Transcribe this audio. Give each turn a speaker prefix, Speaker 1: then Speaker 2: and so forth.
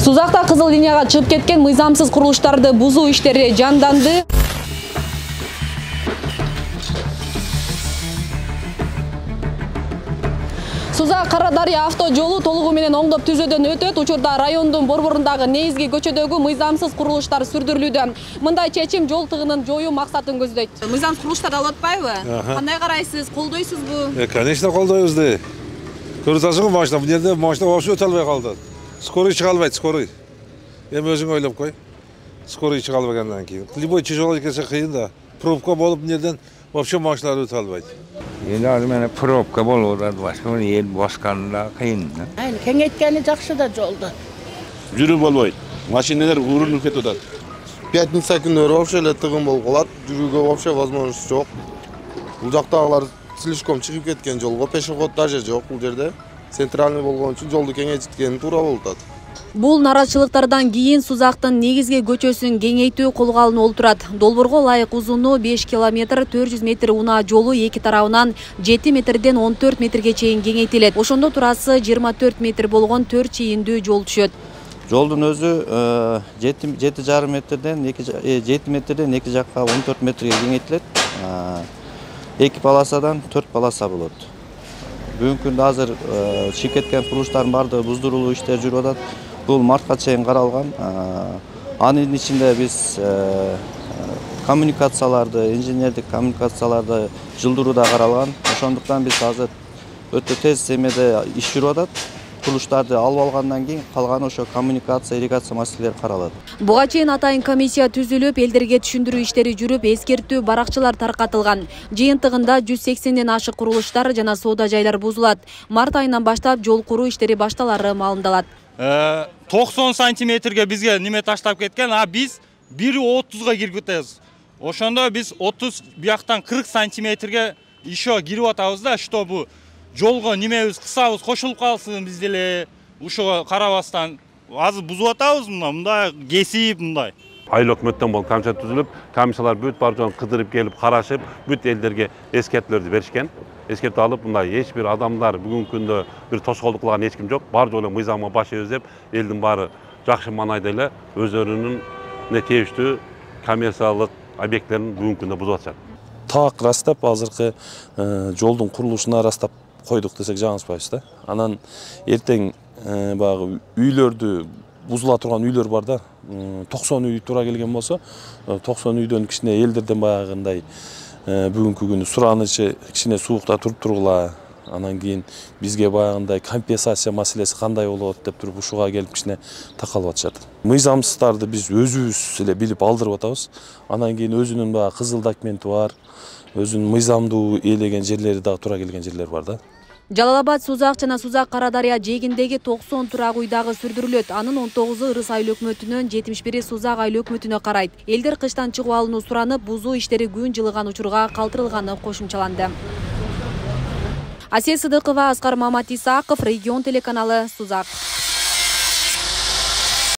Speaker 1: Сузакта кызыл линияга чыгып кеткен мыйзамсыз курулуштарды бузуу иштери жанданды. Сузак Кара-Дарыя авто жолу толугу менен оңдоп түзөөдөн өтөт. Учурда райондун борборундагы негизги көчөдөгү мыйзамсыз курулуштар сүрдүрүлүүдө. Мындай чечим жол тыгынын жоюу максатын көздөйт. Мыйзамсыз курулуштарды алып атпайбы? Кандай карайсыз? Колдойсузбу?
Speaker 2: Конечно, колдойбуз да. Көрүп атасыңбы машина, бул жерде машина вообще өтө албай калды. Скорый чыга албайт, скорый. Эми өзүң ойлоп кой. Скорый чыга албагандан кийин. Любой жол келсе кыйын да. Пробка болуп бул жерден вообще машиналар өтө албайт.
Speaker 3: Енді азыр пробка болуп атат, башка ел басканда кыйын.
Speaker 4: Кеңейткени жакшы да жолду.
Speaker 5: Жүрүү болбойт. Машиналар урунуп кетип атат.
Speaker 6: Пятница күнүрө вообще эле тыгын болуп калат. Жүрүүгө вообще возможность жок. Бул жактагылар слишком чыгып кеткен жолго пешеход даже жок бул жерде. Центральный болгон үчүн жолду кеңейткени туура болуп атат.
Speaker 1: Бул нараачылыктардан кийин Сузактын негизги көчөсүн кеңейтүү колго алынып турат. Долбоорго ылайык узуну 5 км 400 метр унаа жолу эки тарабынан 7 метрден 14 метрге чейин кеңейтилет. Ошондо турасы 24 метр болгон 4 чийиндүү жол түшөт.
Speaker 7: Жолдун өзү 7,5 метрден 7 метрден 2 жакка 14 метрге кеңейтилет. 2 полосадан 4 полоса болот. Бүгүнкү күндө азыр чыгып кеткен курулуштардын баардыгы буздурулуу иштер жүрүп атат. Бул мартка чейин каралган. Анын ичинде биз коммуникацияларды, инженердик коммуникацияларды жылдыруу да каралган. Ошондуктан биз азыр өтө тез эмеде иш жүрүп атат. Курулуштарды алып алгандан кийин калган ошо коммуникация, ирригация маселелери каралат.
Speaker 1: Буга чейин атайын комиссия түзүлүп, элдерге түшүндүрүү иштери жүрүп, эскертүү баракчалар таркатылган. Жыйынтыгында 180ден ашык курулуштар жана соода жайлар бузулат. Март айынан баштап жол куруу иштери башталары маалымдалат.
Speaker 8: 90 сантиметрге бизге неме таштап кеткен, биз 1,30га кирип кетебиз. Ошондо биз 30 бияктан 40 сантиметрге еще кирип атабыз да, чтобы жолго немебиз кысабыз кошулуп калсын биз деле ушуга карабастан. Азыр бузуп атабыз мындай кесип мындай.
Speaker 5: Айыл өкмөттөн болуп комиссия түзүлүп, комиссиялар бүт бар жоон кыдырып келип карашып, бүт элдерге эскертүүлөрдү беришкен. Эскертип алып, мындай эч бир адамдар бүгүнкү күндө бир тоскоолдук кылган эч ким жок. Бар жолу мыйзамга баш эзеп, элдин баары жакшы маанайда эле өздөрүнүн тийиштүү коммерциялык объекттерин бүгүнкү күндө бузуп атышат.
Speaker 9: Так растап, азыркы жолдун курулушуна растап койдук десек жаңылышпайбыз да. Анан эртең баягы үйлөрдү бузула турган үйлөр бар да. 90 үй туура келген болсо, 90 үйдөн кичине элдерден баягындай бүгүнкү күнү суранычы кичине суукта тургула. Анан кийин бизге баягындай компенсация маселеси кандай болот деп туруп ушуга келип кичине такалып атышат. Мыйзамсыздарды биз өзүбүз эле билип алдырып атабыз. Анан кийин өзүнүн баягы кызыл документи бар, өзүнүн мыйзамдуу ээлеген жерлери дагы туура келген жерлер бар да.
Speaker 1: Жалал-Абад, Сузак жана Сузак Кара-Дарыя жээгиндеги 90 турак үй дагы сүрдүрүлөт. Анын 19-у Ырыс айыл өкмөтүнөн, 71-и Сузак айыл өкмөтүнө карайт. Элдер кыштан чыгуу алынуу суранып, бузуу иштери күн жылыган учурга калтырылганы кошумчаланды. Асия Сыдыкова, Аскар Мамат Исаков, Регион телеканалы, Сузак.